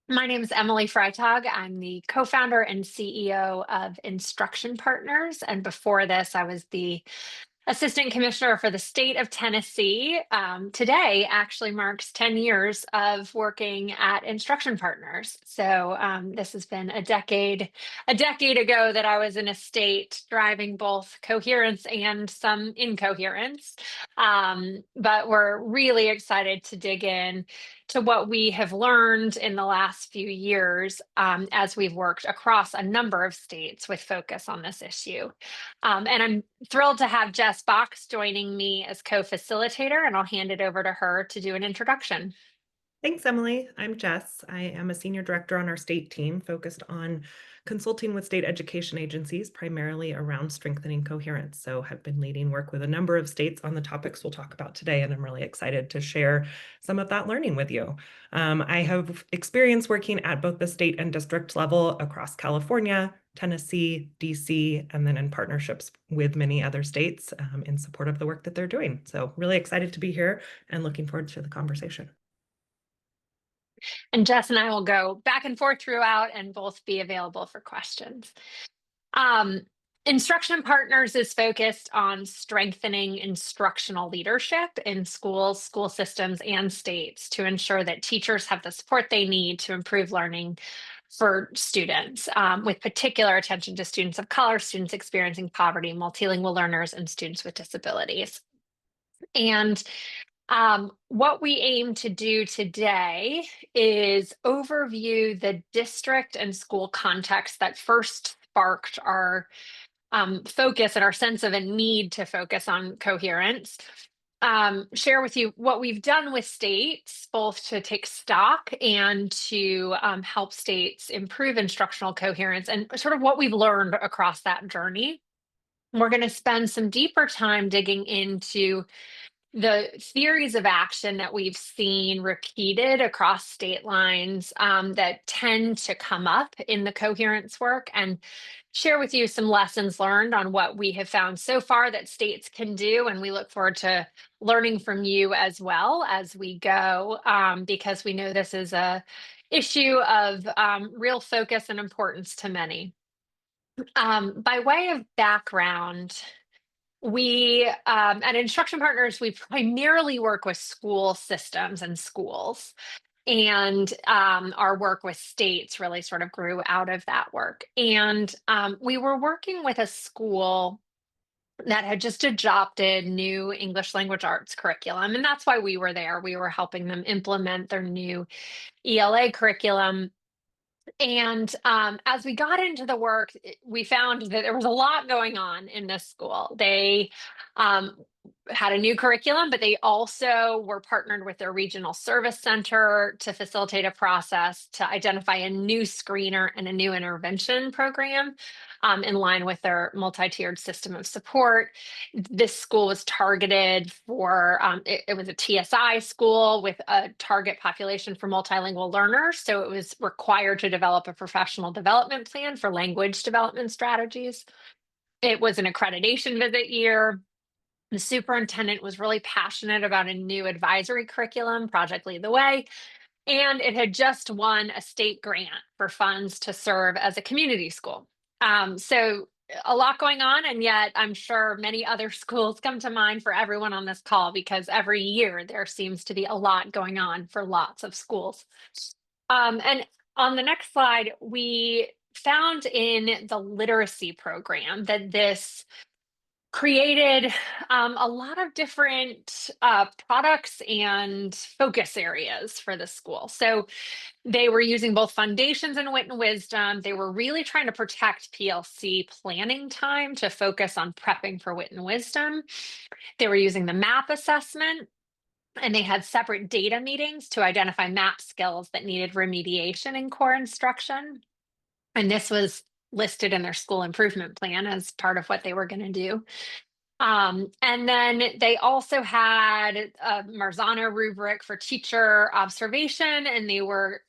My name is Emily Freitag. I'm the co-founder and CEO of Instruction Partners. And before this, I was the Assistant Commissioner for the state of Tennessee. Today actually marks 10 years of working at Instruction Partners. So this has been a decade ago that I was in a state driving both coherence and some incoherence. But we're really excited to dig in to what we have learned in the last few years as we've worked across a number of states with focus on this issue. And I'm thrilled to have Jess Box joining me as co-facilitator, and I'll hand it over to her to do an introduction. Thanks, Emily. I'm Jess. I am a senior director on our state team focused on consulting with state education agencies, primarily around strengthening coherence. So have been leading work with a number of states on the topics we'll talk about today, and I'm really excited to share some of that learning with you. I have experience working at both the state and district level across California, Tennessee, DC, and then in partnerships with many other states in support of the work that they're doing. So really excited to be here and looking forward to the conversation. And Jess and I will go back and forth throughout and both be available for questions. Um, Instruction Partners is focused on strengthening instructional leadership in schools, school systems, and states to ensure that teachers have the support they need to improve learning for students, with particular attention to students of color, students experiencing poverty, multilingual learners, and students with disabilities. And what we aim to do today is overview the district and school context that first sparked our focus and our sense of a need to focus on coherence. Share with you what we've done with states, both to take stock and to help states improve instructional coherence, and sort of what we've learned across that journey. We're going to spend some deeper time digging into the theories of action that we've seen repeated across state lines that tend to come up in the coherence work, and share with you some lessons learned on what we have found so far that states can do. And we look forward to learning from you as well as we go, because we know this is a issue of real focus and importance to many. By way of background, we at Instruction Partners, we primarily work with school systems and schools, and our work with states really sort of grew out of that work. And we were working with a school that had just adopted new English language arts curriculum, and that's why we were there. We were helping them implement their new ELA curriculum. And as we got into the work, we found that there was a lot going on in this school. They um, had a new curriculum, but they also were partnered with their regional service center to facilitate a process to identify a new screener and a new intervention program in line with their multi-tiered system of support. This school was targeted for, it was a TSI school with a target population for multilingual learners. So it was required to develop a professional development plan for language development strategies. It was an accreditation visit year. The superintendent was really passionate about a new advisory curriculum, Project Lead the Way, and it had just won a state grant for funds to serve as a community school. So a lot going on, and yet I'm sure many other schools come to mind for everyone on this call because every year there seems to be a lot going on for lots of schools. And on the next slide, we found in the literacy program that this created a lot of different products and focus areas for the school. So they were using both foundations and wit and wisdom. They were really trying to protect PLC planning time to focus on prepping for wit and wisdom. They were using the MAP assessment, and they had separate data meetings to identify MAP skills that needed remediation in core instruction. And this was listed in their school improvement plan as part of what they were going to do. And then they also had a Marzano rubric for teacher observation, and they were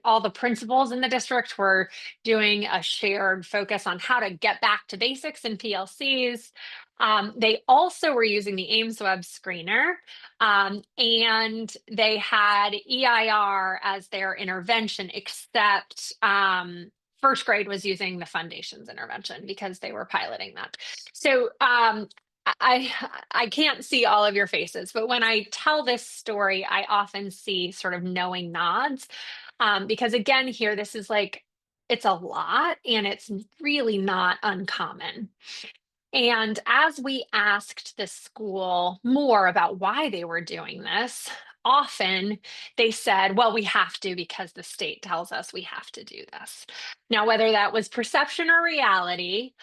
all the principals in the district were doing a shared focus on how to get back to basics in PLCs. They also were using the Ames Web Screener, and they had EIR as their intervention, except first grade was using the Foundations intervention because they were piloting that. So I I can't see all of your faces, but when I tell this story, I often see sort of knowing nods, because again, here this is like it's a lot, and it's really not uncommon. And as we asked the school more about why they were doing this, often they said, well, we have to because the state tells us we have to do this. Now, whether that was perception or reality,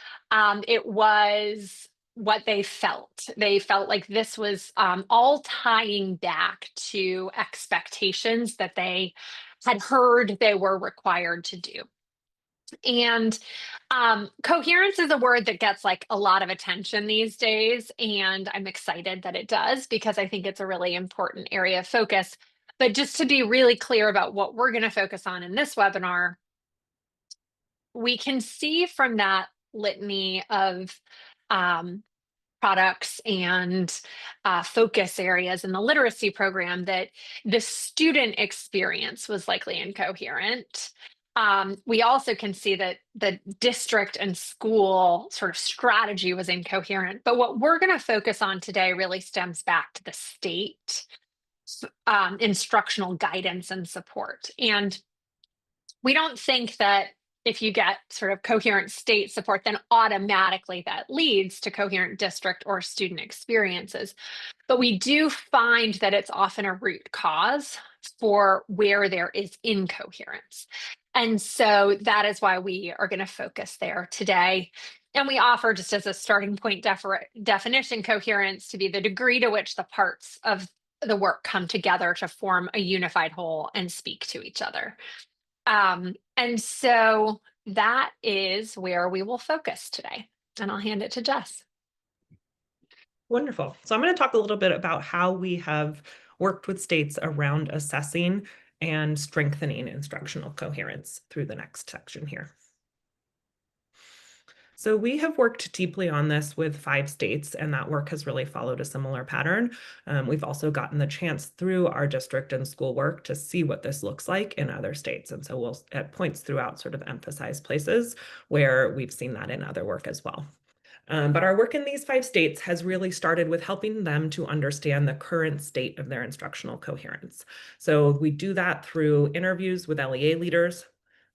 it was what they felt. They felt like this was all tying back to expectations that they had heard they were required to do. And coherence is a word that gets like a lot of attention these days. And I'm excited that it does because I think it's a really important area of focus. But just to be really clear about what we're going to focus on in this webinar, we can see from that litany of products and focus areas in the literacy program that the student experience was likely incoherent. We also can see that the district and school sort of strategy was incoherent. But what we're going to focus on today really stems back to the state instructional guidance and support. And we don't think that if you get sort of coherent state support, then automatically that leads to coherent district or student experiences. But we do find that it's often a root cause for where there is incoherence. And so that is why we are going to focus there today. And we offer, just as a starting point definition, coherence to be the degree to which the parts of the work come together to form a unified whole and speak to each other. And so that is where we will focus today. And I'll hand it to Jess. Wonderful. So I'm going to talk a little bit about how we have worked with states around assessing and strengthening instructional coherence through the next section here. So we have worked deeply on this with 5 states, and that work has really followed a similar pattern. We've also gotten the chance through our district and school work to see what this looks like in other states. And so we'll at points throughout sort of emphasize places where we've seen that in other work as well. But our work in these 5 states has really started with helping them to understand the current state of their instructional coherence. So we do that through interviews with LEA leaders.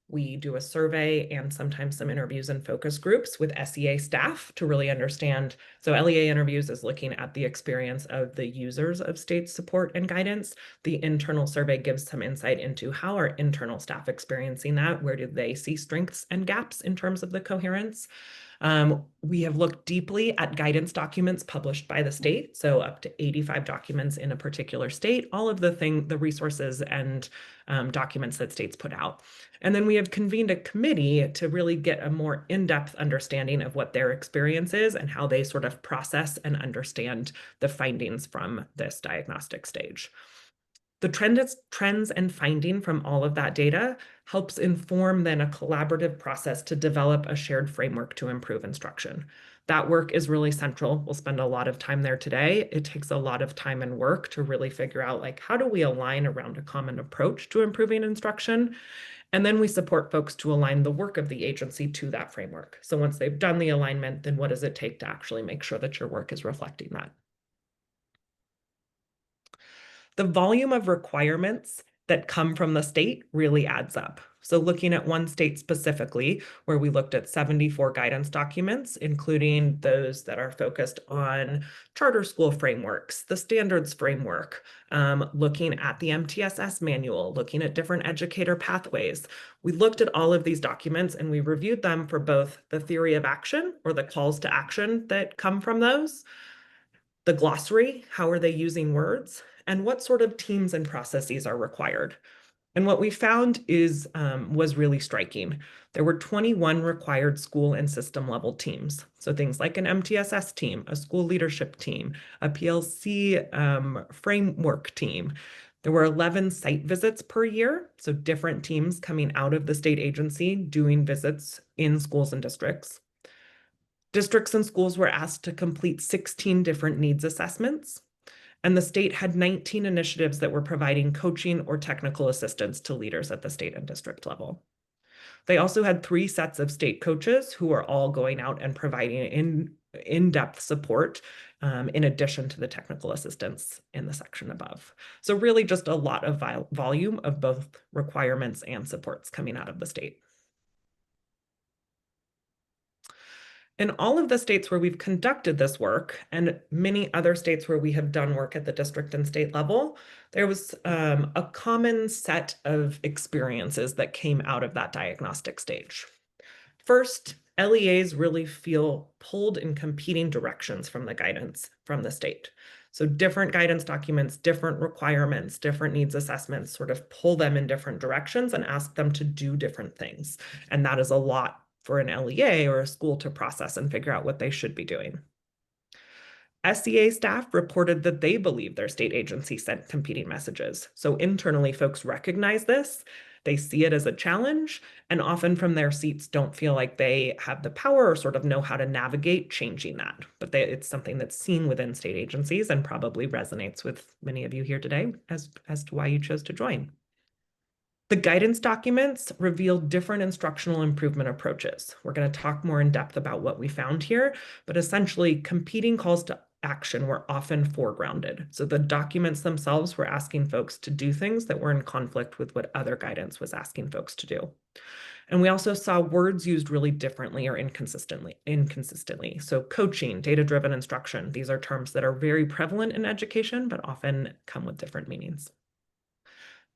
We do a survey and sometimes some interviews and focus groups with SEA staff to really understand. So LEA interviews is looking at the experience of the users of state support and guidance. The internal survey gives some insight into how are internal staff experiencing that? Where do they see strengths and gaps in terms of the coherence? We have looked deeply at guidance documents published by the state, so up to 85 documents in a particular state, all of the resources and documents that states put out. And then we have convened a committee to really get a more in-depth understanding of what their experience is and how they sort of process and understand the findings from this diagnostic stage. The trends and finding from all of that data helps inform then a collaborative process to develop a shared framework to improve instruction. That work is really central. We'll spend a lot of time there today. It takes a lot of time and work to really figure out, like, how do we align around a common approach to improving instruction? And then we support folks to align the work of the agency to that framework. So once they've done the alignment, then what does it take to actually make sure that your work is reflecting that? The volume of requirements that come from the state really adds up. So looking at one state specifically, where we looked at 74 guidance documents, including those that are focused on charter school frameworks, the standards framework, looking at the MTSS manual, looking at different educator pathways. We looked at all of these documents and we reviewed them for both the theory of action or the calls to action that come from those, the glossary, how are they using words, and what sort of teams and processes are required. And what we found was really striking. There were 21 required school and system level teams. So things like an MTSS team, a school leadership team, a PLC framework team. There were 11 site visits per year, so different teams coming out of the state agency doing visits in schools and districts. Districts and schools were asked to complete 16 different needs assessments, and the state had 19 initiatives that were providing coaching or technical assistance to leaders at the state and district level. They also had 3 sets of state coaches who are all going out and providing in-depth support in addition to the technical assistance in the section above. So really just a lot of volume of both requirements and supports coming out of the state. In all of the states where we've conducted this work, and many other states where we have done work at the district and state level, there was a common set of experiences that came out of that diagnostic stage. First, LEAs really feel pulled in competing directions from the guidance from the state. So different guidance documents, different requirements, different needs assessments sort of pull them in different directions and ask them to do different things. And that is a lot for an LEA or a school to process and figure out what they should be doing. SEA staff reported that they believe their state agency sent competing messages. So internally, folks recognize this, they see it as a challenge, and often from their seats don't feel like they have the power or sort of know how to navigate changing that. But it's something that's seen within state agencies and probably resonates with many of you here today as to why you chose to join. The guidance documents reveal different instructional improvement approaches. We're going to talk more in depth about what we found here, but essentially competing calls to action were often foregrounded. So the documents themselves were asking folks to do things that were in conflict with what other guidance was asking folks to do. And we also saw words used really differently or inconsistently. So coaching, data-driven instruction, these are terms that are very prevalent in education, but often come with different meanings.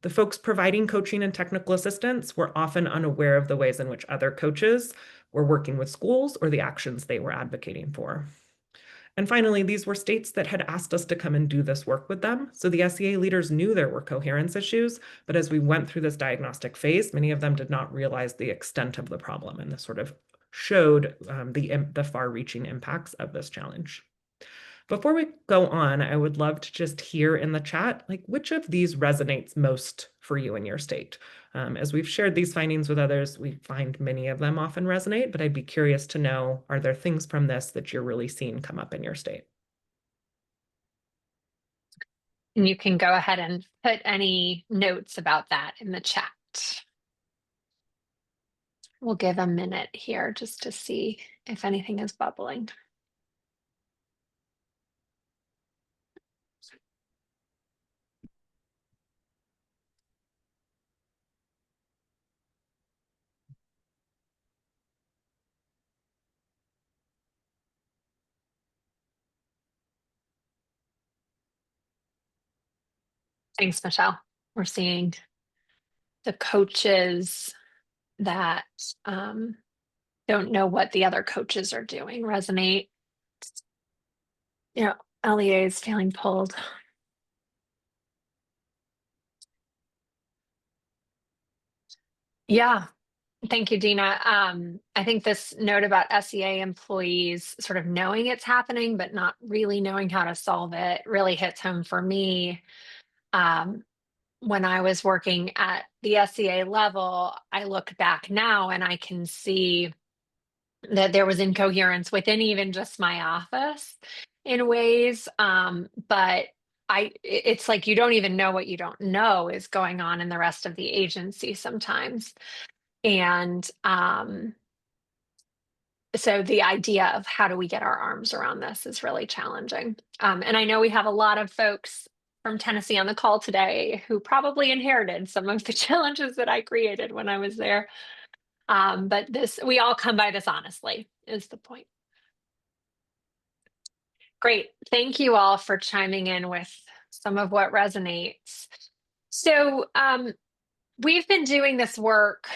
The folks providing coaching and technical assistance were often unaware of the ways in which other coaches were working with schools or the actions they were advocating for. And finally, these were states that had asked us to come and do this work with them. So the SEA leaders knew there were coherence issues, but as we went through this diagnostic phase, many of them did not realize the extent of the problem, and this sort of showed the far-reaching impacts of this challenge. Before we go on, I would love to just hear in the chat, like, which of these resonates most for you in your state? As we've shared these findings with others, we find many of them often resonate, but I'd be curious to know, are there things from this that you're really seeing come up in your state? And you can go ahead and put any notes about that in the chat. We'll give a minute here just to see if anything is bubbling. Thanks, Michelle. We're seeing the coaches that don't know what the other coaches are doing resonate. Yeah, LEA is feeling pulled. Yeah, thank you, Dina. I think this note about SEA employees sort of knowing it's happening, but not really knowing how to solve it really hits home for me. When I was working at the SEA level, I look back now and I can see that there was incoherence within even just my office in ways. But it's like you don't even know what you don't know is going on in the rest of the agency sometimes. And so the idea of how do we get our arms around this is really challenging. And I know we have a lot of folks from Tennessee on the call today who probably inherited some of the challenges that I created when I was there. But we all come by this honestly, is the point. Great. Thank you all for chiming in with some of what resonates. So we've been doing this work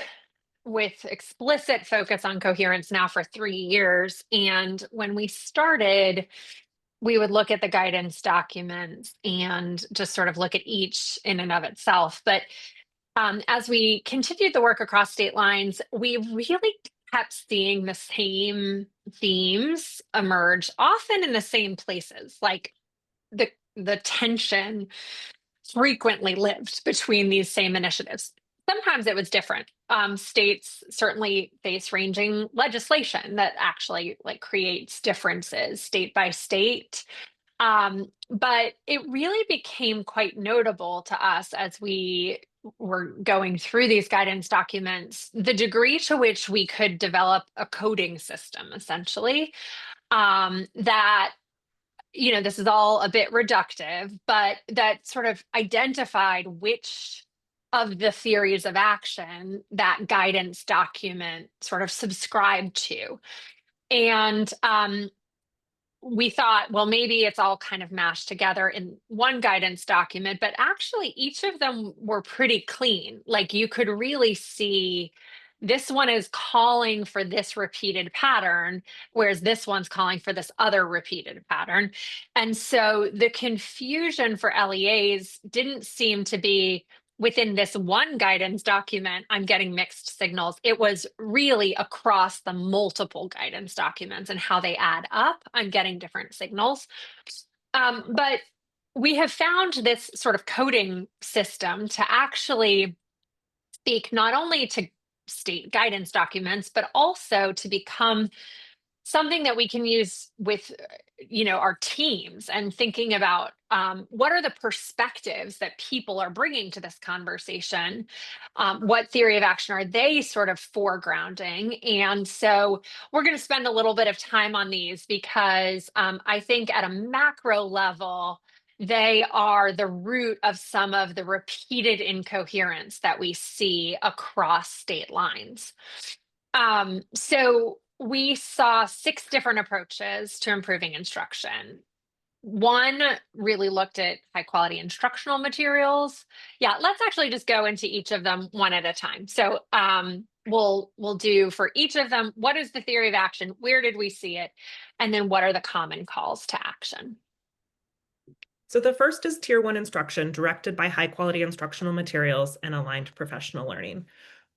with explicit focus on coherence now for 3 years. And when we started, we would look at the guidance documents and just sort of look at each in and of itself. But as we continued the work across state lines, we really kept seeing the same themes emerge, often in the same places, like the tension frequently lived between these same initiatives. Sometimes it was different. States certainly face ranging legislation that actually like creates differences state by state. But it really became quite notable to us as we were going through these guidance documents, the degree to which we could develop a coding system, essentially, that, this is all a bit reductive, but that sort of identified which of the theories of action that guidance document sort of subscribed to. And we thought, well, maybe it's all kind of mashed together in one guidance document, but actually each of them were pretty clean. Like you could really see this one is calling for this repeated pattern, whereas this one's calling for this other repeated pattern. And so the confusion for LEAs didn't seem to be within this one guidance document, I'm getting mixed signals. It was really across the multiple guidance documents and how they add up. I'm getting different signals. But we have found this sort of coding system to actually speak not only to state guidance documents, but also to become something that we can use with our teams and thinking about what are the perspectives that people are bringing to this conversation, what theory of action are they sort of foregrounding. And so we're going to spend a little bit of time on these because I think at a macro level they are the root of some of the repeated incoherence that we see across state lines. So we saw 6 different approaches to improving instruction. One really looked at high quality instructional materials. Yeah, let's actually just go into each of them one at a time. So we'll do for each of them, what is the theory of action? Where did we see it? And then what are the common calls to action? So the first is Tier 1 instruction directed by high-quality instructional materials and aligned professional learning.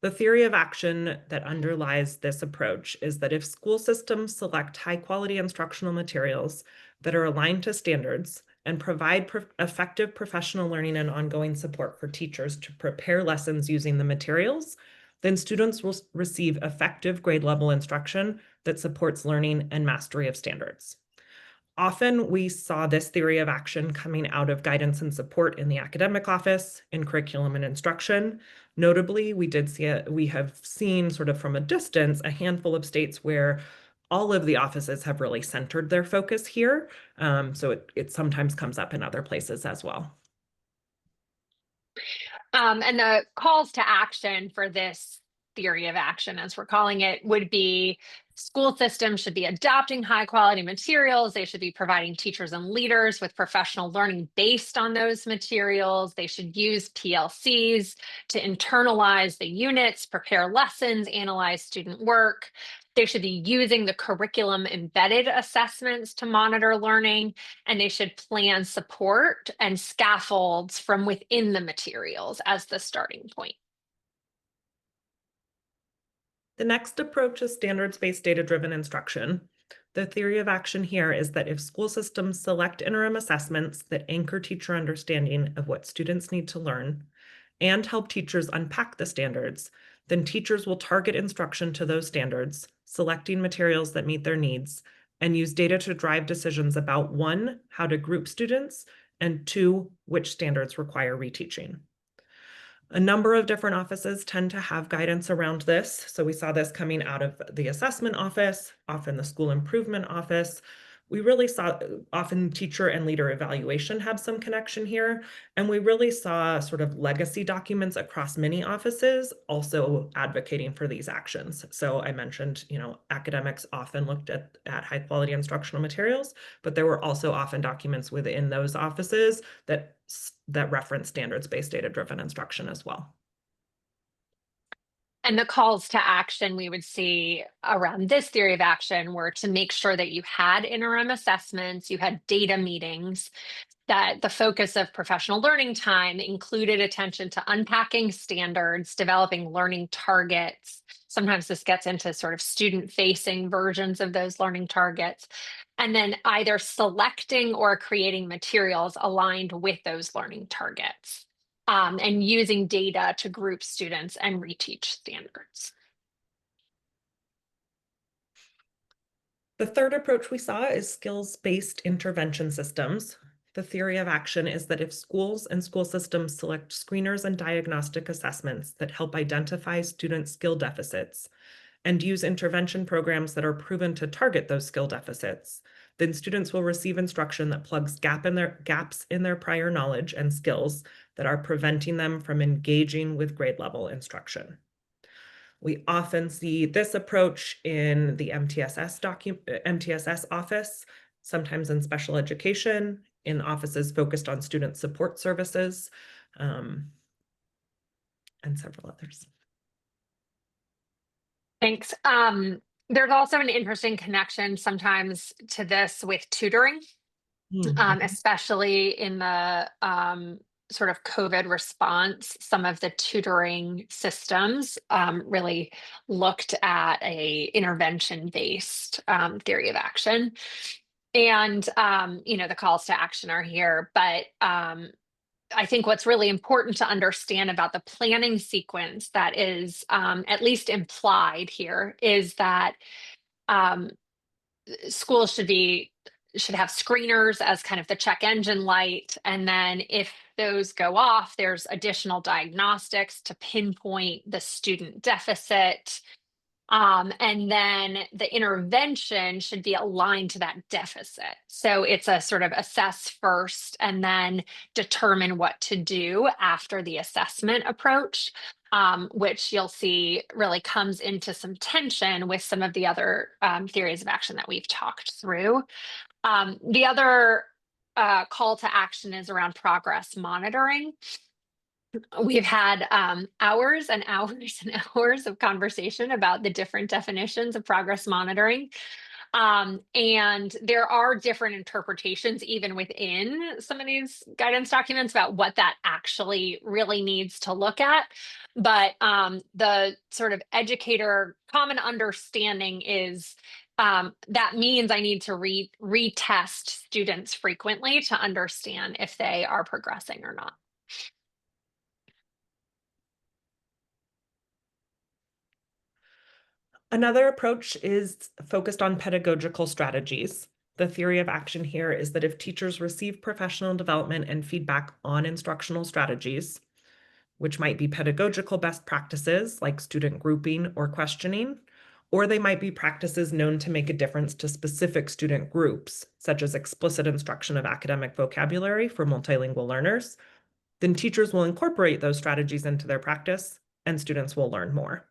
The theory of action that underlies this approach is that if school systems select high-quality instructional materials that are aligned to standards and provide effective professional learning and ongoing support for teachers to prepare lessons using the materials, then students will receive effective grade-level instruction that supports learning and mastery of standards. Often we saw this theory of action coming out of guidance and support in the academic office, in curriculum and instruction. Notably, we have seen sort of from a distance a handful of states where all of the offices have really centered their focus here. So it sometimes comes up in other places as well. And the calls to action for this theory of action, as we're calling it, would be school systems should be adopting high quality materials. They should be providing teachers and leaders with professional learning based on those materials. They should use PLCs to internalize the units, prepare lessons, analyze student work. They should be using the curriculum embedded assessments to monitor learning, and they should plan support and scaffolds from within the materials as the starting point. The next approach is standards-based data-driven instruction. The theory of action here is that if school systems select interim assessments that anchor teacher understanding of what students need to learn and help teachers unpack the standards, then teachers will target instruction to those standards, selecting materials that meet their needs, and use data to drive decisions about 1, how to group students, and 2, which standards require reteaching. A number of different offices tend to have guidance around this. So we saw this coming out of the assessment office, often the school improvement office. We really saw often teacher and leader evaluation have some connection here. And we really saw sort of legacy documents across many offices also advocating for these actions. So I mentioned, academics often looked at high quality instructional materials, but there were also often documents within those offices that reference standards-based data-driven instruction as well. And the calls to action we would see around this theory of action were to make sure that you had interim assessments, you had data meetings, that the focus of professional learning time included attention to unpacking standards, developing learning targets, sometimes this gets into sort of student-facing versions of those learning targets, and then either selecting or creating materials aligned with those learning targets, and using data to group students and reteach standards. The third approach we saw is skills-based intervention systems. The theory of action is that if schools and school systems select screeners and diagnostic assessments that help identify student skill deficits and use intervention programs that are proven to target those skill deficits, then students will receive instruction that plugs gaps in their prior knowledge and skills that are preventing them from engaging with grade level instruction. We often see this approach in the MTSS office, sometimes in special education, in offices focused on student support services, and several others. Thanks. There's also an interesting connection sometimes to this with tutoring, especially in the sort of COVID response. Some of the tutoring systems really looked at a intervention-based theory of action. And, the calls to action are here, but I think what's really important to understand about the planning sequence that is at least implied here is that um, schools should have screeners as kind of the check engine light, and then if those go off, there's additional diagnostics to pinpoint the student deficit. And then the intervention should be aligned to that deficit. So it's a sort of assess first and then determine what to do after the assessment approach, which you'll see really comes into some tension with some of the other theories of action that we've talked through. The other call to action is around progress monitoring. We've had hours and hours and hours of conversation about the different definitions of progress monitoring. And there are different interpretations, even within some of these guidance documents, about what that actually really needs to look at. But the sort of educator common understanding is that means I need to retest students frequently to understand if they are progressing or not. Another approach is focused on pedagogical strategies. The theory of action here is that if teachers receive professional development and feedback on instructional strategies, which might be pedagogical best practices like student grouping or questioning, or they might be practices known to make a difference to specific student groups, such as explicit instruction of academic vocabulary for multilingual learners, then teachers will incorporate those strategies into their practice and students will learn more.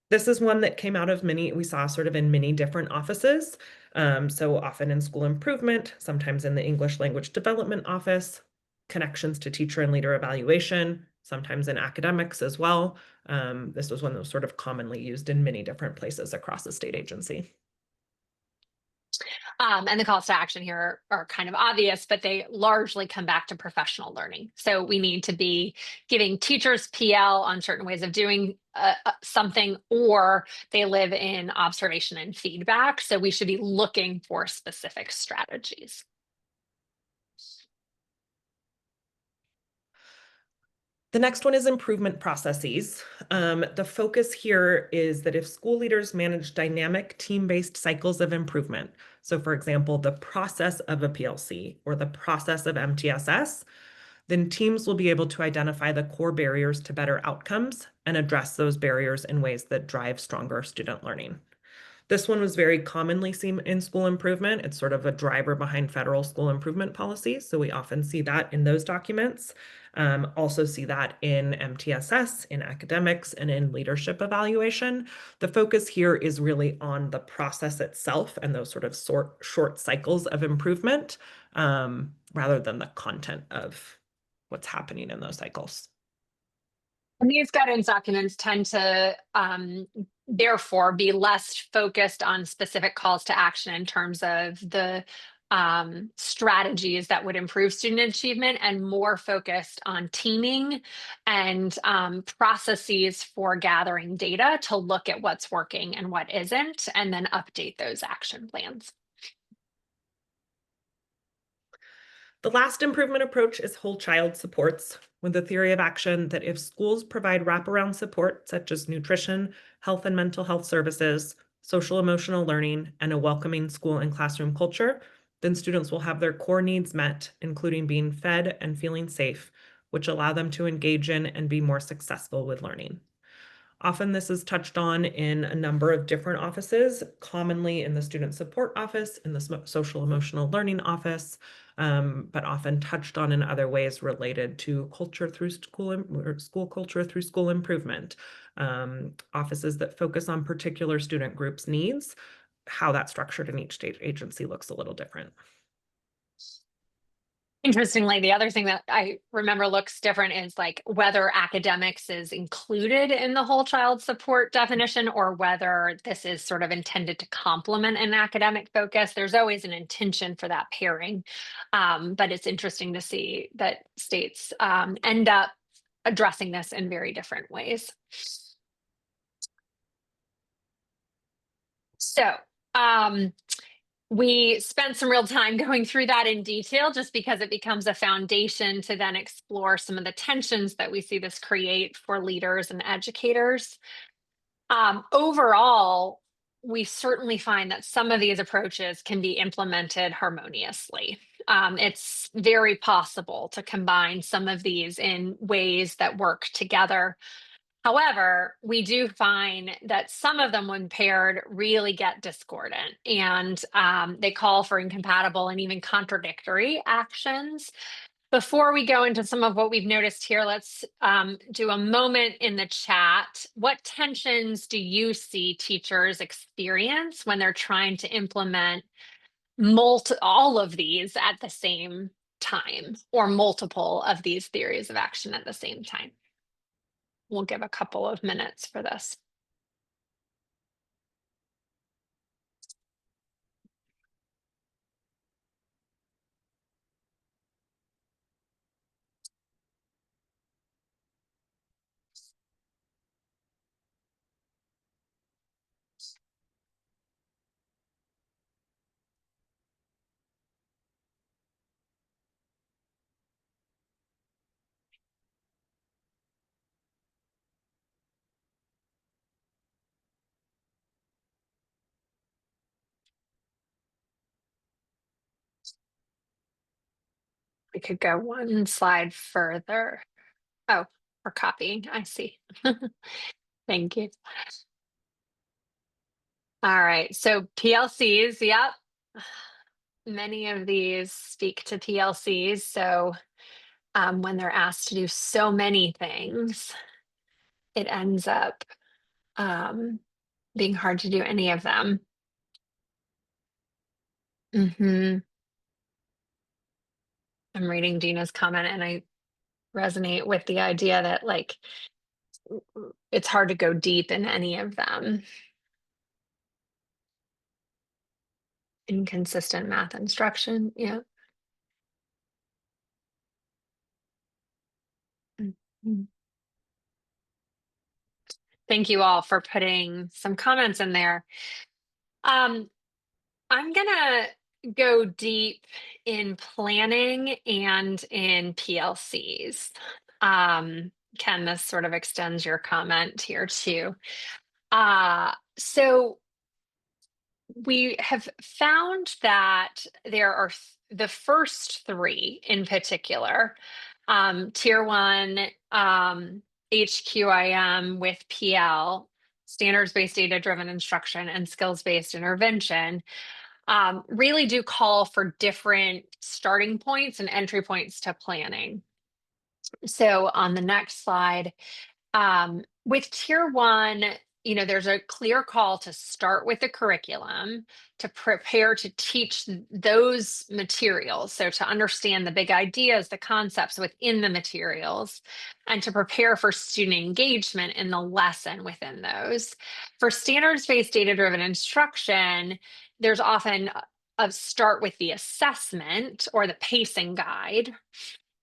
This is one that came out of we saw sort of in many different offices. So often in school improvement, sometimes in the English language development office, connections to teacher and leader evaluation, sometimes in academics as well. This was one that was sort of commonly used in many different places across the state agency. And the calls to action here are kind of obvious, but they largely come back to professional learning. So we need to be giving teachers PL on certain ways of doing something, or they live in observation and feedback. So we should be looking for specific strategies. The next one is improvement processes. The focus here is that if school leaders manage dynamic team-based cycles of improvement, so for example, the process of a PLC or the process of MTSS, then teams will be able to identify the core barriers to better outcomes and address those barriers in ways that drive stronger student learning. This one was very commonly seen in school improvement. It's sort of a driver behind federal school improvement policy. So we often see that in those documents. Also see that in MTSS, in academics, and in leadership evaluation. The focus here is really on the process itself and those sort of short cycles of improvement, rather than the content of what's happening in those cycles. And these guidance documents tend to therefore be less focused on specific calls to action in terms of the strategies that would improve student achievement and more focused on teaming and processes for gathering data to look at what's working and what isn't, and then update those action plans. The last improvement approach is whole child supports, with the theory of action that if schools provide wraparound support, such as nutrition, health and mental health services, social emotional learning, and a welcoming school and classroom culture, then students will have their core needs met, including being fed and feeling safe, which allow them to engage in and be more successful with learning. Often this is touched on in a number of different offices, commonly in the student support office, in the social emotional learning office, but often touched on in other ways related to culture through school or school culture through school improvement. Offices that focus on particular student groups' needs, how that's structured in each state agency looks a little different. Interestingly, the other thing that I remember looks different is like whether academics is included in the whole child support definition or whether this is sort of intended to complement an academic focus. There's always an intention for that pairing, but it's interesting to see that states end up addressing this in very different ways. So, we spent some real time going through that in detail just because it becomes a foundation to then explore some of the tensions that we see this create for leaders and educators. Overall, we certainly find that some of these approaches can be implemented harmoniously. It's very possible to combine some of these in ways that work together. However, we do find that some of them, when paired, really get discordant and they call for incompatible and even contradictory actions. Before we go into some of what we've noticed here, let's do a moment in the chat. What tensions do you see teachers experience when they're trying to implement all of these at the same time, or multiple of these theories of action at the same time? We'll give a couple of minutes for this. We could go one slide further. Oh, we're copying. I see. Thank you. All right. So PLCs, yep. Many of these speak to PLCs. So when they're asked to do so many things, it ends up being hard to do any of them. I'm reading Dina's comment and I resonate with the idea that like it's hard to go deep in any of them. Inconsistent math instruction, yeah. Mhm. Thank you all for putting some comments in there. I'm gonna go deep in planning and in PLCs. Ken, this sort of extends your comment here too. So we have found that there are the first three in particular, tier one, HQIM with PL, standards-based data-driven instruction, and skills-based intervention, really do call for different starting points and entry points to planning. So on the next slide, with tier one, there's a clear call to start with the curriculum, to prepare to teach those materials. So to understand the big ideas, the concepts within the materials, and to prepare for student engagement in the lesson within those. For standards-based data-driven instruction, there's often of start with the assessment or the pacing guide,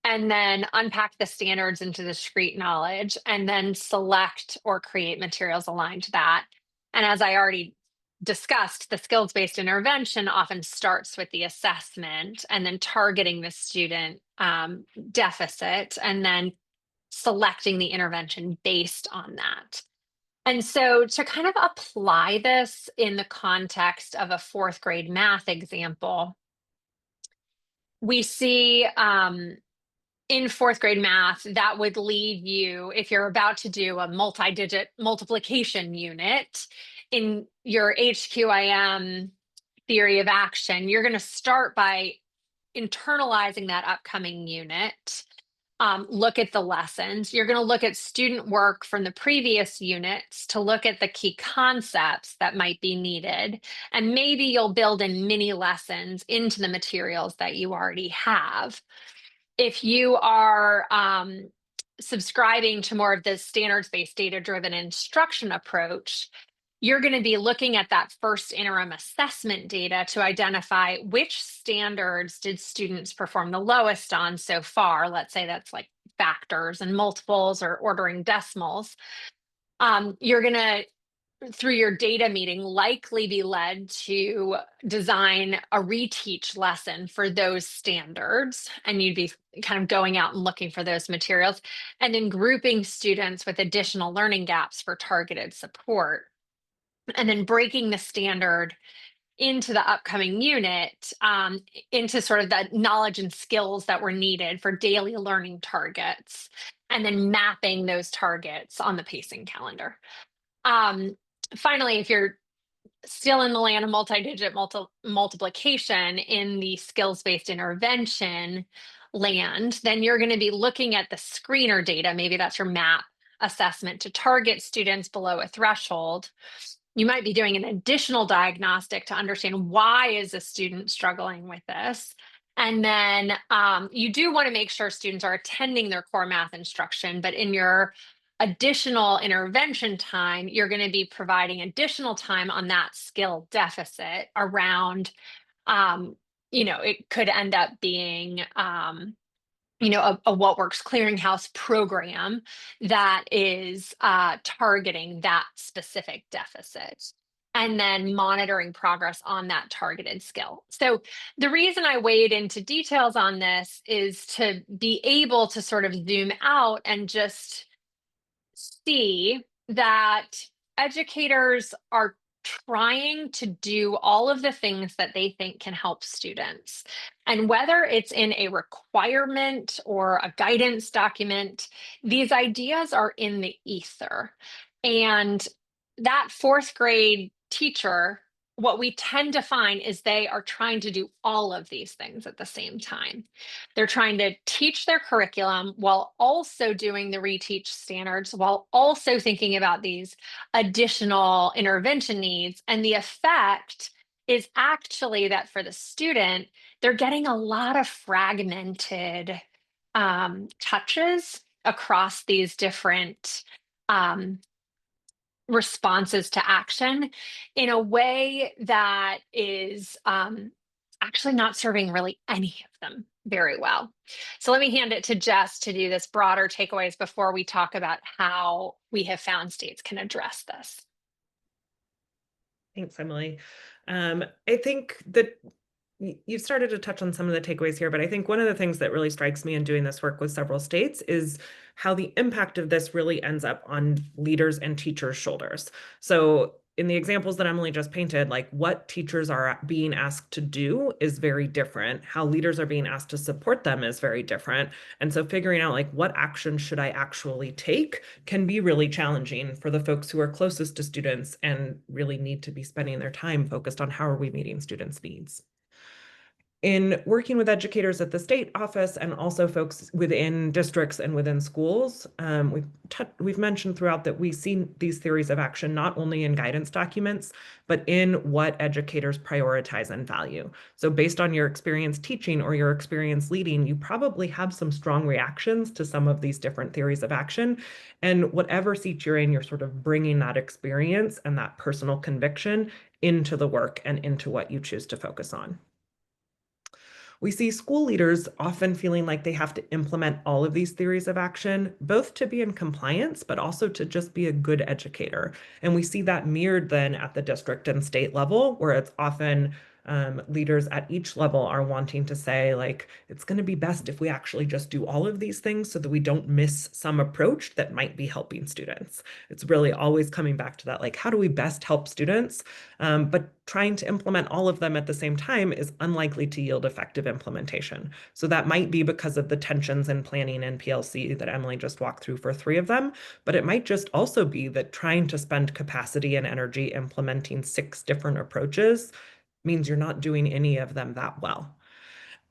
and then unpack the standards into discrete knowledge, and then select or create materials aligned to that. And as I already discussed, the skills-based intervention often starts with the assessment and then targeting the student deficit, and then selecting the intervention based on that. And so to kind of apply this in the context of a fourth grade math example, we see in fourth grade math, that would lead you, if you're about to do a multi-digit multiplication unit in your HQIM theory of action, you're going to start by internalizing that upcoming unit. Look at the lessons. You're going to look at student work from the previous units to look at the key concepts that might be needed. And maybe you'll build in mini lessons into the materials that you already have. If you are subscribing to more of the standards-based data-driven instruction approach, you're going to be looking at that first interim assessment data to identify which standards did students perform the lowest on so far. Let's say that's like factors and multiples or ordering decimals. You're going to, through your data meeting, likely be led to design a reteach lesson for those standards. And you'd be kind of going out and looking for those materials and then grouping students with additional learning gaps for targeted support. And then breaking the standard into the upcoming unit into sort of the knowledge and skills that were needed for daily learning targets, and then mapping those targets on the pacing calendar. Finally, if you're still in the land of multi-digit multiplication in the skills-based intervention land, then you're going to be looking at the screener data. Maybe that's your MAP assessment to target students below a threshold. You might be doing an additional diagnostic to understand why is a student struggling with this. And then you do want to make sure students are attending their core math instruction, but in your additional intervention time, you're going to be providing additional time on that skill deficit around, it could end up being, a What Works clearinghouse program that is targeting that specific deficit, and then monitoring progress on that targeted skill. So the reason I wade into details on this is to be able to sort of zoom out and just see that educators are trying to do all of the things that they think can help students. And whether it's in a requirement or a guidance document, these ideas are in the ether. And that fourth grade teacher, what we tend to find is they are trying to do all of these things at the same time. They're trying to teach their curriculum while also doing the reteach standards, while also thinking about these additional intervention needs. And the effect is actually that for the student, they're getting a lot of fragmented touches across these different responses to action in a way that is actually not serving really any of them very well. So let me hand it to Jess to do this broader takeaways before we talk about how we have found states can address this. Thanks, Emily. I think that you've started to touch on some of the takeaways here, but I think one of the things that really strikes me in doing this work with several states is how the impact of this really ends up on leaders and teachers' shoulders. So in the examples that Emily just painted, like what teachers are being asked to do is very different. How leaders are being asked to support them is very different. And so figuring out like what action should I actually take can be really challenging for the folks who are closest to students and really need to be spending their time focused on how are we meeting students' needs. In working with educators at the state office and also folks within districts and within schools, we've mentioned throughout that we see these theories of action not only in guidance documents, but in what educators prioritize and value. So based on your experience teaching or your experience leading, you probably have some strong reactions to some of these different theories of action. And whatever seat you're in, you're sort of bringing that experience and that personal conviction into the work and into what you choose to focus on. We see school leaders often feeling like they have to implement all of these theories of action, both to be in compliance, but also to just be a good educator. And we see that mirrored then at the district and state level, where it's often leaders at each level are wanting to say, like, it's going to be best if we actually just do all of these things so that we don't miss some approach that might be helping students. It's really always coming back to that, like, how do we best help students? But trying to implement all of them at the same time is unlikely to yield effective implementation. So that might be because of the tensions in planning and PLC that Emily just walked through for 3 of them, but it might just also be that trying to spend capacity and energy implementing 6 different approaches means you're not doing any of them that well.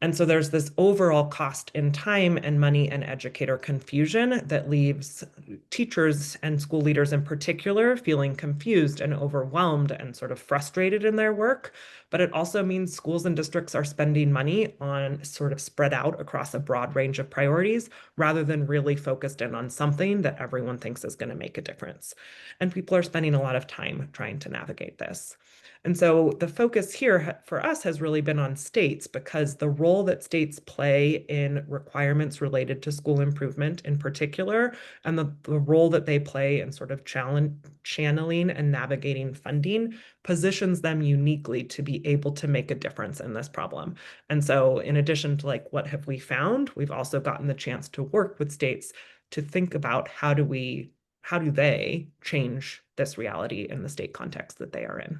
And so there's this overall cost in time and money and educator confusion that leaves teachers and school leaders in particular feeling confused and overwhelmed and sort of frustrated in their work. But it also means schools and districts are spending money on sort of spread out across a broad range of priorities rather than really focused in on something that everyone thinks is going to make a difference. And people are spending a lot of time trying to navigate this. And so the focus here for us has really been on states because the role that states play in requirements related to school improvement in particular, and the role that they play in sort of channeling and navigating funding positions them uniquely to be able to make a difference in this problem. And so in addition to like, what have we found? We've also gotten the chance to work with states to think about how do they change this reality in the state context that they are in.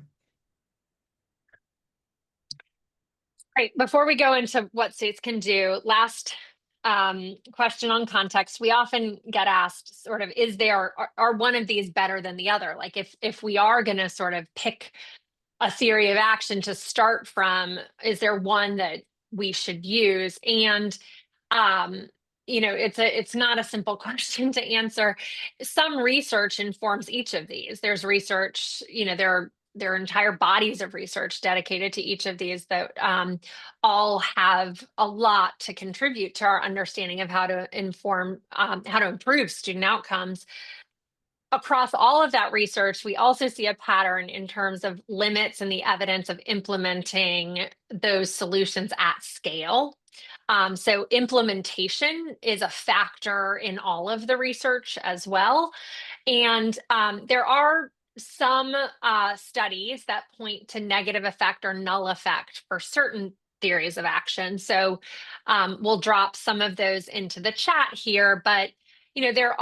Right. Before we go into what states can do, last question on context. We often get asked sort of, are one of these better than the other? Like if we are going to sort of pick a theory of action to start from, is there one that we should use? And it's not a simple question to answer. Some research informs each of these. There's research, there are entire bodies of research dedicated to each of these that all have a lot to contribute to our understanding of how to improve student outcomes. Across all of that research, we also see a pattern in terms of limits and the evidence of implementing those solutions at scale. So implementation is a factor in all of the research as well. And there are some studies that point to negative effect or null effect for certain theories of action. So we'll drop some of those into the chat here, but there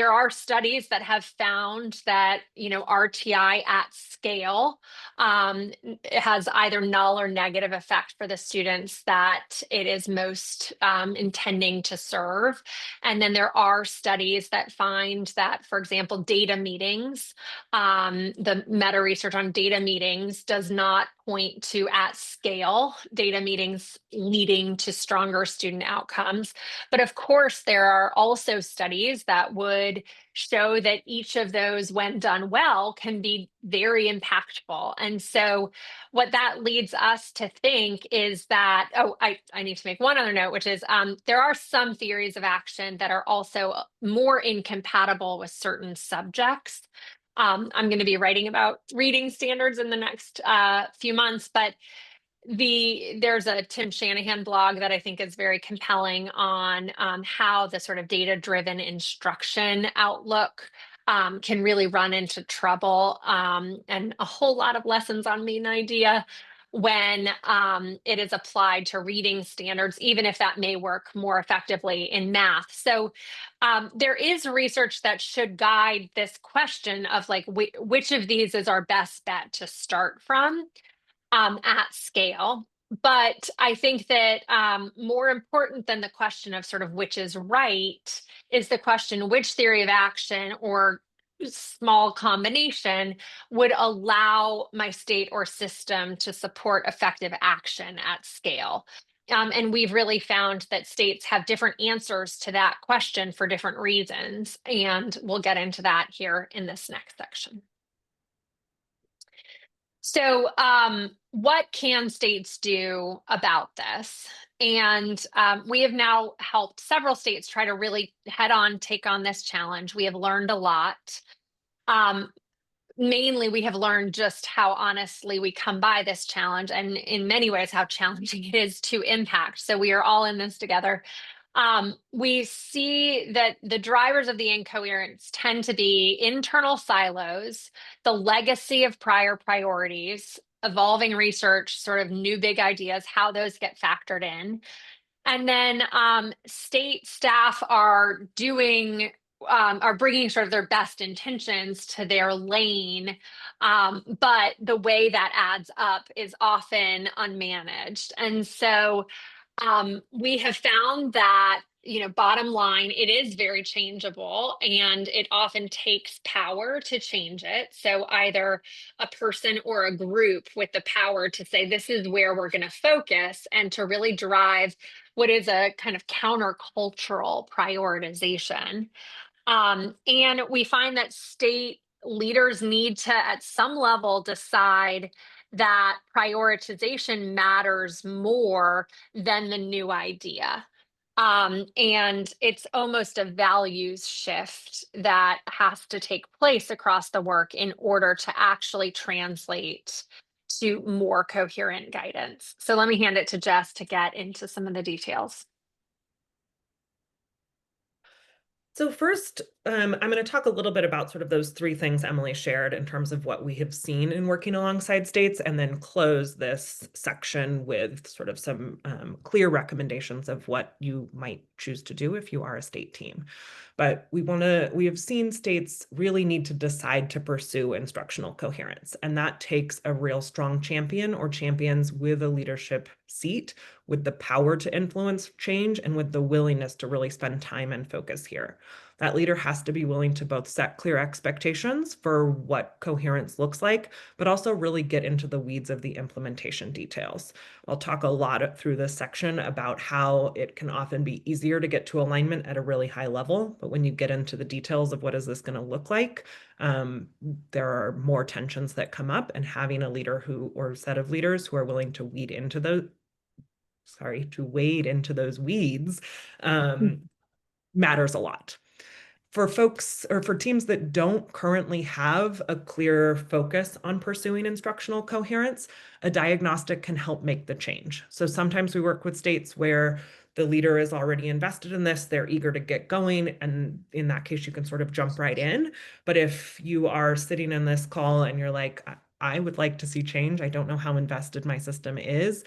are studies that have found that RTI at scale has either null or negative effect for the students that it is most intending to serve. And then there are studies that find that, for example, data meetings, the meta research on data meetings does not point to at scale data meetings leading to stronger student outcomes. But of course, there are also studies that would show that each of those, when done well, can be very impactful. And so what that leads us to think is that, I need to make one other note, which is there are some theories of action that are also more incompatible with certain subjects. I'm going to be writing about reading standards in the next few months, but there's a Tim Shanahan blog that I think is very compelling on how the sort of data-driven instruction outlook can really run into trouble, and a whole lot of lessons on main idea when it is applied to reading standards, even if that may work more effectively in math. So there is research that should guide this question of like, which of these is our best bet to start from at scale. But I think that more important than the question of sort of which is right is the question, which theory of action or small combination would allow my state or system to support effective action at scale. And we've really found that states have different answers to that question for different reasons. And we'll get into that here in this next section. So, what can states do about this? And we have now helped several states try to really head on take on this challenge. We have learned a lot. Um, Mainly, we have learned just how honestly we come by this challenge, and in many ways, how challenging it is to impact. So, we are all in this together. We see that the drivers of the incoherence tend to be internal silos, the legacy of prior priorities, evolving research, sort of new big ideas, how those get factored in. And then state staff are bringing sort of their best intentions to their lane, but the way that adds up is often unmanaged. And so we have found that, bottom line, it is very changeable and it often takes power to change it. So either a person or a group with the power to say, this is where we're going to focus and to really drive what is a kind of countercultural prioritization. And we find that state leaders need to, at some level, decide that prioritization matters more than the new idea. And it's almost a values shift that has to take place across the work in order to actually translate to more coherent guidance. So let me hand it to Jess to get into some of the details. So first, I'm going to talk a little bit about sort of those three things Emily shared in terms of what we have seen in working alongside states, and then close this section with sort of some clear recommendations of what you might choose to do if you are a state team. But we have seen states really need to decide to pursue instructional coherence, and that takes a real strong champion or champions with a leadership seat, with the power to influence change and with the willingness to really spend time and focus here. That leader has to be willing to both set clear expectations for what coherence looks like, but also really get into the weeds of the implementation details. I'll talk a lot through this section about how it can often be easier to get to alignment at a really high level, but when you get into the details of what is this going to look like, there are more tensions that come up, and having a leader or set of leaders who are willing to wade into those weeds matters a lot. For folks or for teams that don't currently have a clear focus on pursuing instructional coherence, a diagnostic can help make the change. So sometimes we work with states where the leader is already invested in this, they're eager to get going, and in that case, you can sort of jump right in. But if you are sitting in this call and you're like, I would like to see change, I don't know how invested my system is,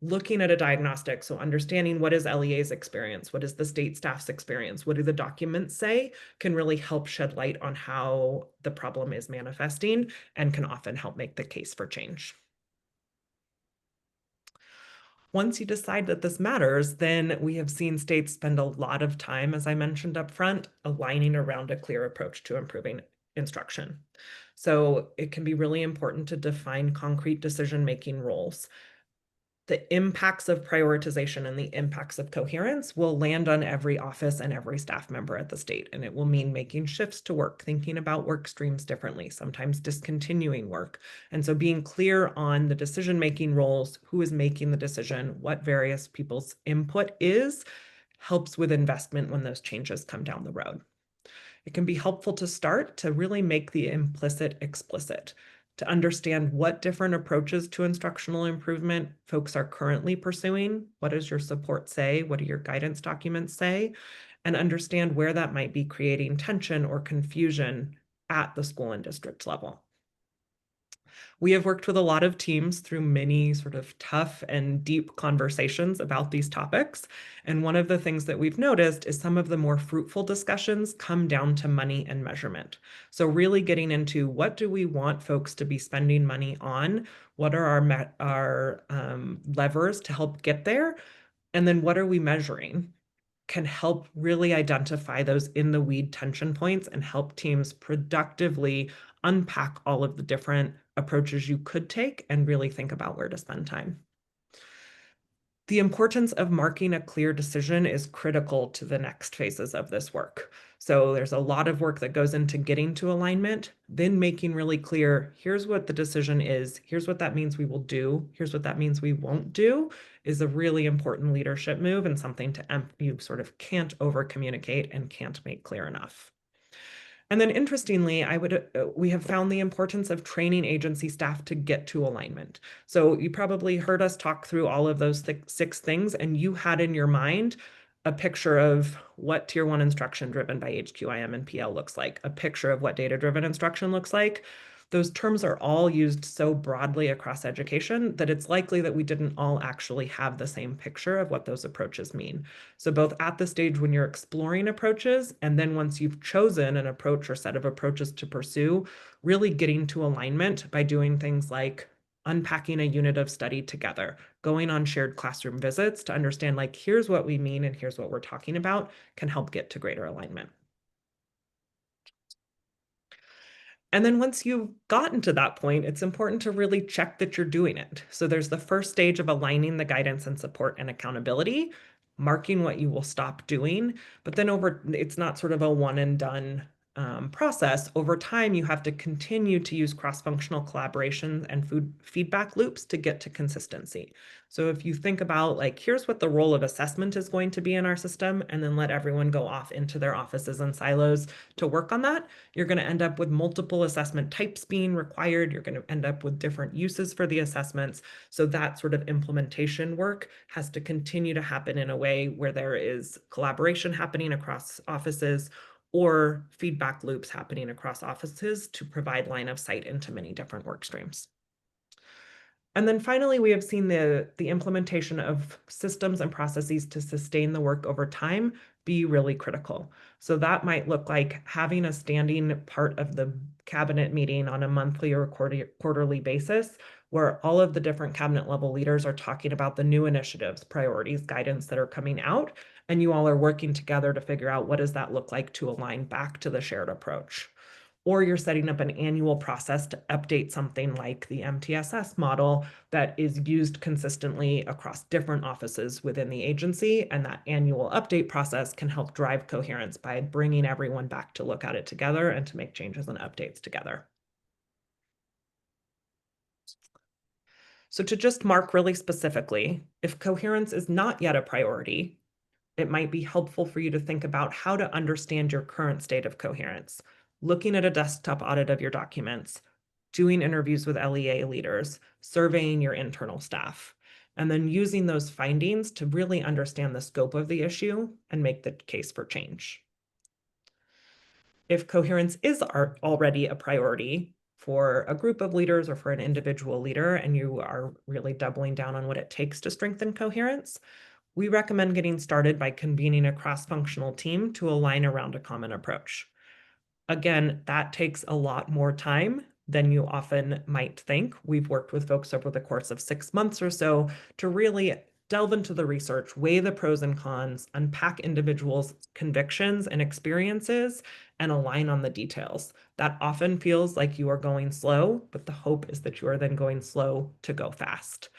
looking at a diagnostic, so understanding what is LEA's experience, what is the state staff's experience, what do the documents say, can really help shed light on how the problem is manifesting and can often help make the case for change. Once you decide that this matters, then we have seen states spend a lot of time, as I mentioned up front, aligning around a clear approach to improving instruction. So it can be really important to define concrete decision-making roles. The impacts of prioritization and the impacts of coherence will land on every office and every staff member at the state. And it will mean making shifts to work, thinking about work streams differently, sometimes discontinuing work. And so being clear on the decision-making roles, who is making the decision, what various people's input is, helps with investment when those changes come down the road. It can be helpful to start to really make the implicit explicit, to understand what different approaches to instructional improvement folks are currently pursuing. What does your support say? What do your guidance documents say? And understand where that might be creating tension or confusion at the school and district level. We have worked with a lot of teams through many sort of tough and deep conversations about these topics. And one of the things that we've noticed is some of the more fruitful discussions come down to money and measurement. So really getting into what do we want folks to be spending money on? What are our levers to help get there? And then what are we measuring? can help really identify those in the weed tension points and help teams productively unpack all of the different approaches you could take and really think about where to spend time. The importance of marking a clear decision is critical to the next phases of this work. So there's a lot of work that goes into getting to alignment, then making really clear, here's what the decision is, here's what that means we will do, here's what that means we won't do, is a really important leadership move and something you sort of can't over communicate and can't make clear enough. And then interestingly, we have found the importance of training agency staff to get to alignment. So you probably heard us talk through all of those 6 things, and you had in your mind a picture of what Tier 1 instruction driven by HQIM and PL looks like, a picture of what data-driven instruction looks like. Those terms are all used so broadly across education that it's likely that we didn't all actually have the same picture of what those approaches mean. So both at the stage when you're exploring approaches, and then once you've chosen an approach or set of approaches to pursue, really getting to alignment by doing things like unpacking a unit of study together, going on shared classroom visits to understand, like, here's what we mean and here's what we're talking about, can help get to greater alignment. And then once you've gotten to that point, it's important to really check that you're doing it. So there's the first stage of aligning the guidance and support and accountability, marking what you will stop doing, but then it's not sort of a one and done process. Over time, you have to continue to use cross-functional collaboration and feedback loops to get to consistency. So if you think about, like, here's what the role of assessment is going to be in our system, and then let everyone go off into their offices and silos to work on that, you're going to end up with multiple assessment types being required. You're going to end up with different uses for the assessments. So that sort of implementation work has to continue to happen in a way where there is collaboration happening across offices or feedback loops happening across offices to provide line of sight into many different work streams. And then finally, we have seen the implementation of systems and processes to sustain the work over time be really critical. So that might look like having a standing part of the cabinet meeting on a monthly or quarterly basis, where all of the different cabinet level leaders are talking about the new initiatives, priorities, guidance that are coming out, and you all are working together to figure out what does that look like to align back to the shared approach. Or you're setting up an annual process to update something like the MTSS model that is used consistently across different offices within the agency. And that annual update process can help drive coherence by bringing everyone back to look at it together and to make changes and updates together. So to just mark really specifically, if coherence is not yet a priority, it might be helpful for you to think about how to understand your current state of coherence, looking at a desktop audit of your documents, doing interviews with LEA leaders, surveying your internal staff, and then using those findings to really understand the scope of the issue and make the case for change. If coherence is already a priority for a group of leaders or for an individual leader, and you are really doubling down on what it takes to strengthen coherence, we recommend getting started by convening a cross-functional team to align around a common approach. Again, that takes a lot more time than you often might think. We've worked with folks over the course of 6 months or so to really delve into the research, weigh the pros and cons, unpack individuals' convictions and experiences, and align on the details. That often feels like you are going slow, but the hope is that you are then going slow to go fast.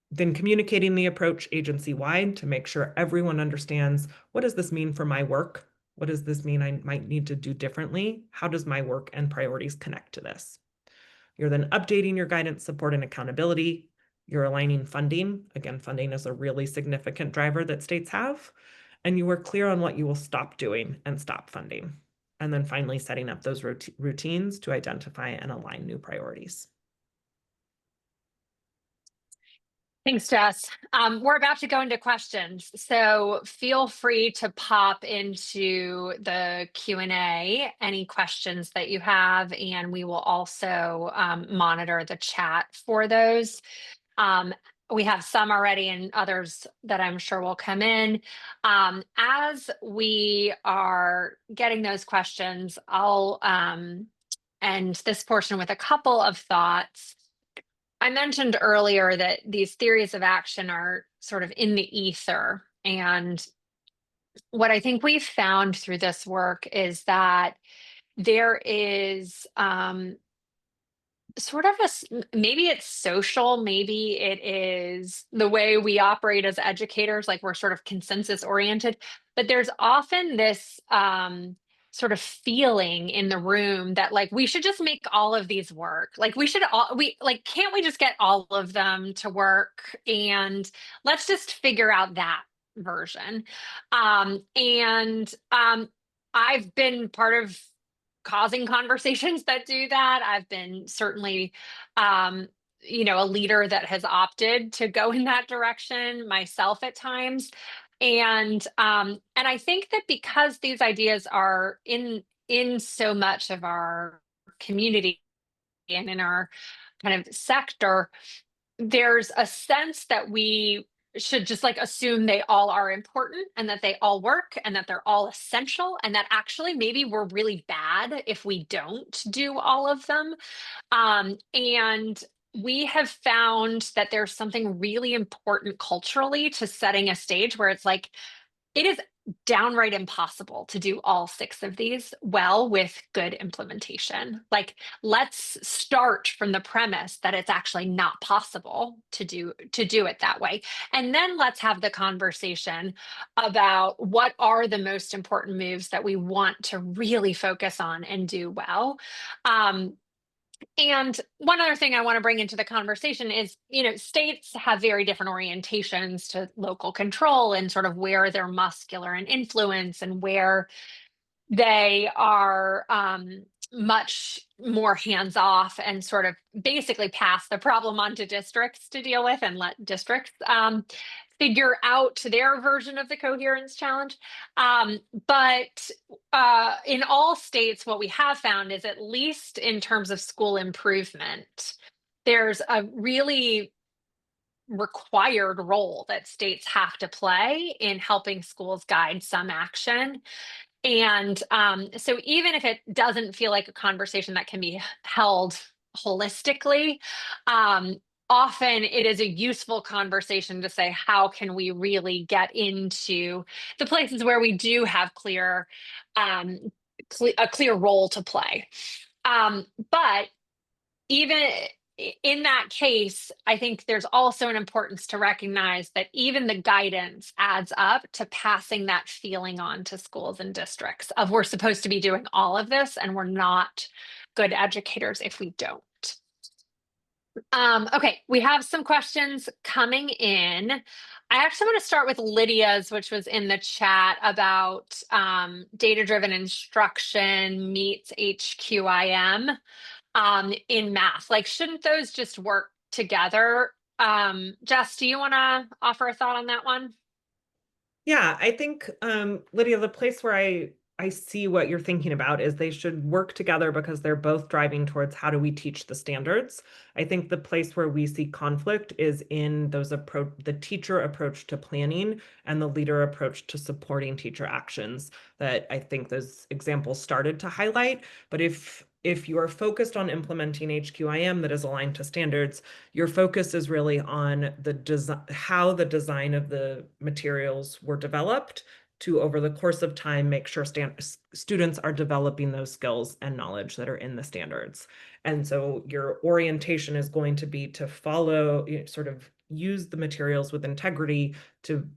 Then communicating the approach agency-wide to make sure everyone understands, what does this mean for my work? What does this mean I might need to do differently? How does my work and priorities connect to this? You're then updating your guidance, support, and accountability. You're aligning funding. Again, funding is a really significant driver that states have. And you are clear on what you will stop doing and stop funding. And then finally, setting up those routines to identify and align new priorities. Thanks, Jess. We're about to go into questions, so feel free to pop into the Q&A any questions that you have, and we will also monitor the chat for those. We have some already and others that I'm sure will come in. As we are getting those questions, I'll end this portion with a couple of thoughts. I mentioned earlier that these theories of action are sort of in the ether, And what I think we've found through this work is that there is sort of maybe it's social, maybe it is the way we operate as educators, like we're sort of consensus oriented, but there's often this sort of feeling in the room that like we should just make all of these work. Like we like, can't we just get all of them to work, and let's just figure out that version. And I've been part of causing conversations that do that. I've been certainly, um, a leader that has opted to go in that direction myself at times. And I think that because these ideas are in so much of our community and in our kind of sector, there's a sense that we should just like assume they all are important and that they all work and that they're all essential, and that actually maybe we're really bad if we don't do all of them. And we have found that there's something really important culturally to setting a stage where it's like it is downright impossible to do all 6 of these well with good implementation. Like, let's start from the premise that it's actually not possible to do it that way. And then let's have the conversation about what are the most important moves that we want to really focus on and do well. And one other thing I want to bring into the conversation is, states have very different orientations to local control and sort of where they're muscular and influence and where they are much more hands off and sort of basically pass the problem on to districts to deal with and let districts figure out their version of the coherence challenge. But in all states, what we have found is, at least in terms of school improvement, there's a really required role that states have to play in helping schools guide some action. And so even if it doesn't feel like a conversation that can be held holistically, often it is a useful conversation to say, how can we really get into the places where we do have um, a clear role to play? But even in that case, I think there's also an importance to recognize that even the guidance adds up to passing that feeling on to schools and districts of we're supposed to be doing all of this and we're not good educators if we don't. Okay, we have some questions coming in. I actually want to start with Lydia's, which was in the chat about data-driven instruction meets HQIM in math. Like, shouldn't those just work together? Jess, do you want to offer a thought on that one? Yeah, I think, Lydia, the place where I see what you're thinking about is they should work together because they're both driving towards how do we teach the standards. I think the place where we see conflict is in the teacher approach to planning and the leader approach to supporting teacher actions that I think those examples started to highlight. But if you are focused on implementing HQIM that is aligned to standards, your focus is really on how the design of the materials were developed to, over the course of time, make sure students are developing those skills and knowledge that are in the standards. And so your orientation is going to be to follow, sort of use the materials with integrity to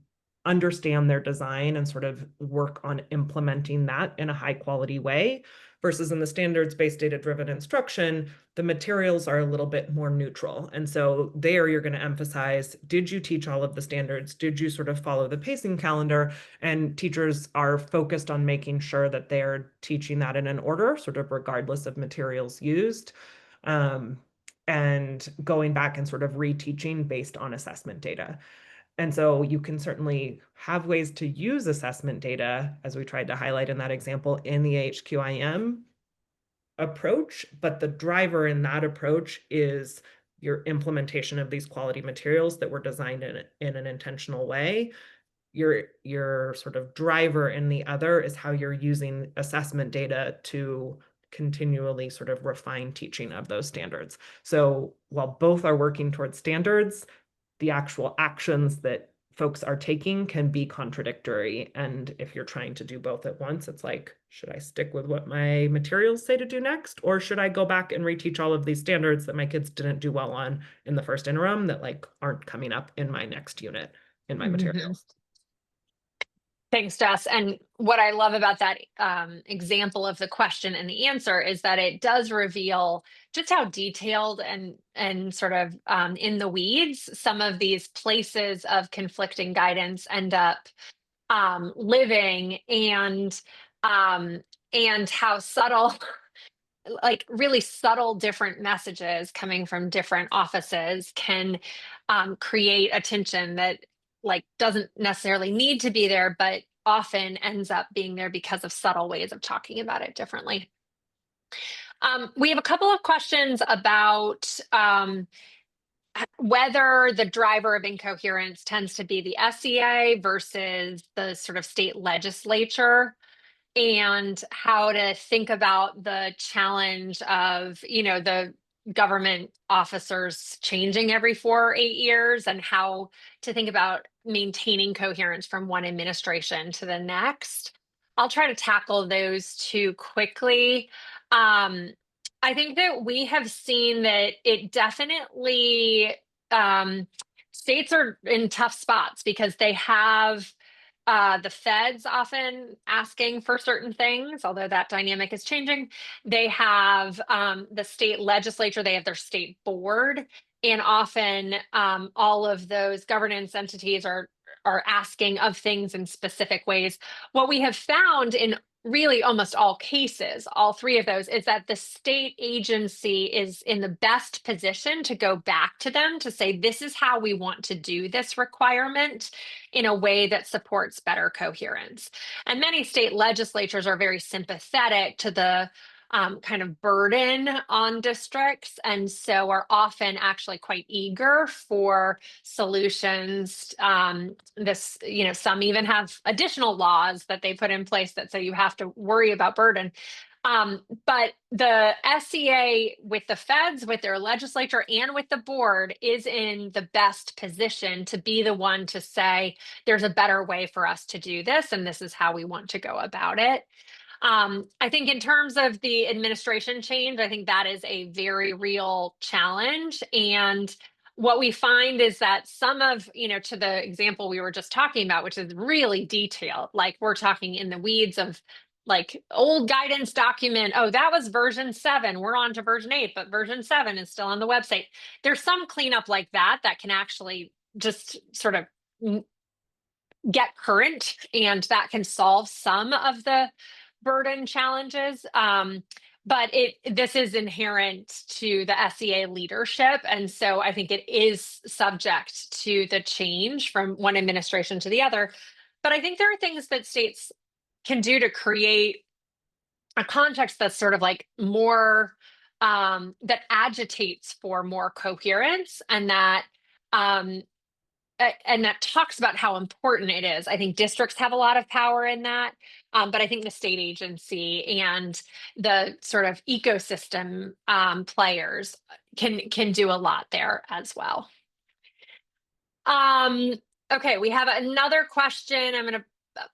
understand their design and sort of work on implementing that in a high quality way. Versus in the standards-based data-driven instruction, the materials are a little bit more neutral. And so there you're going to emphasize, did you teach all of the standards? Did you sort of follow the pacing calendar? And teachers are focused on making sure that they're teaching that in an order, sort of regardless of materials used. And going back and sort of reteaching based on assessment data. And so you can certainly have ways to use assessment data, as we tried to highlight in that example, in the HQIM approach, but the driver in that approach is your implementation of these quality materials that were designed in an intentional way. Your sort of driver in the other is how you're using assessment data to continually sort of refine teaching of those standards. So while both are working towards standards, the actual actions that folks are taking can be contradictory. And if you're trying to do both at once, it's like, should I stick with what my materials say to do next? Or should I go back and reteach all of these standards that my kids didn't do well on in the first interim that like aren't coming up in my next unit in my materials? Thanks, Jess. And what I love about that example of the question and the answer is that it does reveal just how detailed and sort of in the weeds some of these places of conflicting guidance end up living, and how subtle, like really subtle different messages coming from different offices can create a tension that like doesn't necessarily need to be there, but often ends up being there because of subtle ways of talking about it differently. We have a couple of questions about whether the driver of incoherence tends to be the SEA versus the sort of state legislature, and how to think about the challenge of, the government officers changing every 4 or 8 years, and how to think about maintaining coherence from one administration to the next. I'll try to tackle those two quickly. I think that we have seen that it definitely, states are in tough spots because they have the feds often asking for certain things, although that dynamic is changing. They have the state legislature, they have their state board, and often all of those governance entities are asking of things in specific ways. What we have found in really almost all cases, all three of those, is that the state agency is in the best position to go back to them to say, this is how we want to do this requirement in a way that supports better coherence. And many state legislatures are very sympathetic to the kind of burden on districts, and so are often actually quite eager for solutions. Some even have additional laws that they put in place that say you have to worry about burden. But the SEA with the feds, with their legislature, and with the board is in the best position to be the one to say, there's a better way for us to do this, and this is how we want to go about it. I think in terms of the administration change, I think that is a very real challenge. And what we find is that some of, to the example we were just talking about, which is really detailed, like we're talking in the weeds of like old guidance document. Oh, that was version 7. We're on to version 8, but version 7 is still on the website. There's some cleanup like that can actually just sort of get current, and that can solve some of the burden challenges. But this is inherent to the SEA leadership. And so I think it is subject to the change from one administration to the other. But I think there are things that states can do to create a context that's sort of like more, that agitates for more coherence, and that talks about how important it is. I think districts have a lot of power in that, but I think the state agency and the sort of ecosystem players can do a lot there as well. Okay, we have another question. I'm going to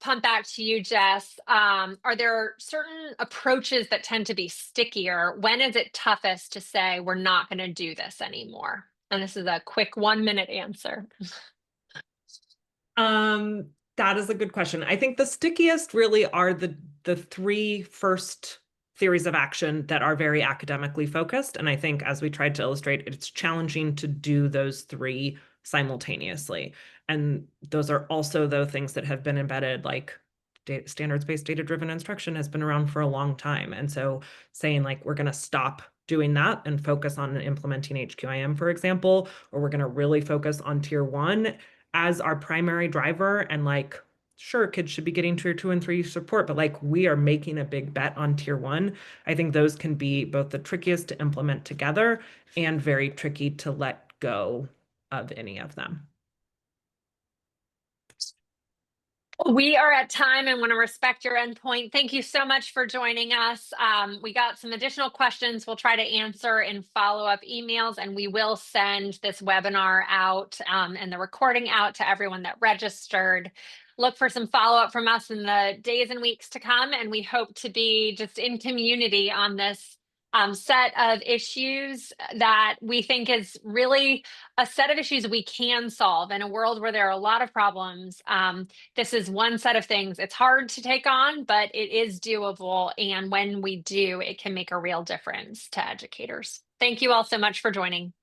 pump back to you, Jess. Are there certain approaches that tend to be stickier? When is it toughest to say we're not going to do this anymore? And this is a quick 1-minute answer. That is a good question. I think the stickiest really are the 3 first theories of action that are very academically focused. And I think, as we tried to illustrate, it's challenging to do those 3 simultaneously. And those are also, though, things that have been embedded, like standards-based data-driven instruction has been around for a long time. And so saying like, we're going to stop doing that and focus on implementing HQIM, for example, or we're going to really focus on tier 1 as our primary driver, and like, sure, kids should be getting tier 2 and 3 support, but like we are making a big bet on tier 1. I think those can be both the trickiest to implement together and very tricky to let go of any of them. We are at time and want to respect your endpoint. Thank you so much for joining us. We got some additional questions we'll try to answer in follow-up emails, and we will send this webinar out and the recording out to everyone that registered. Look for some follow-up from us in the days and weeks to come, and we hope to be just in community on this set of issues that we think is really a set of issues we can solve in a world where there are a lot of problems. This is one set of things. It's hard to take on, but it is doable. And when we do, it can make a real difference to educators. Thank you all so much for joining.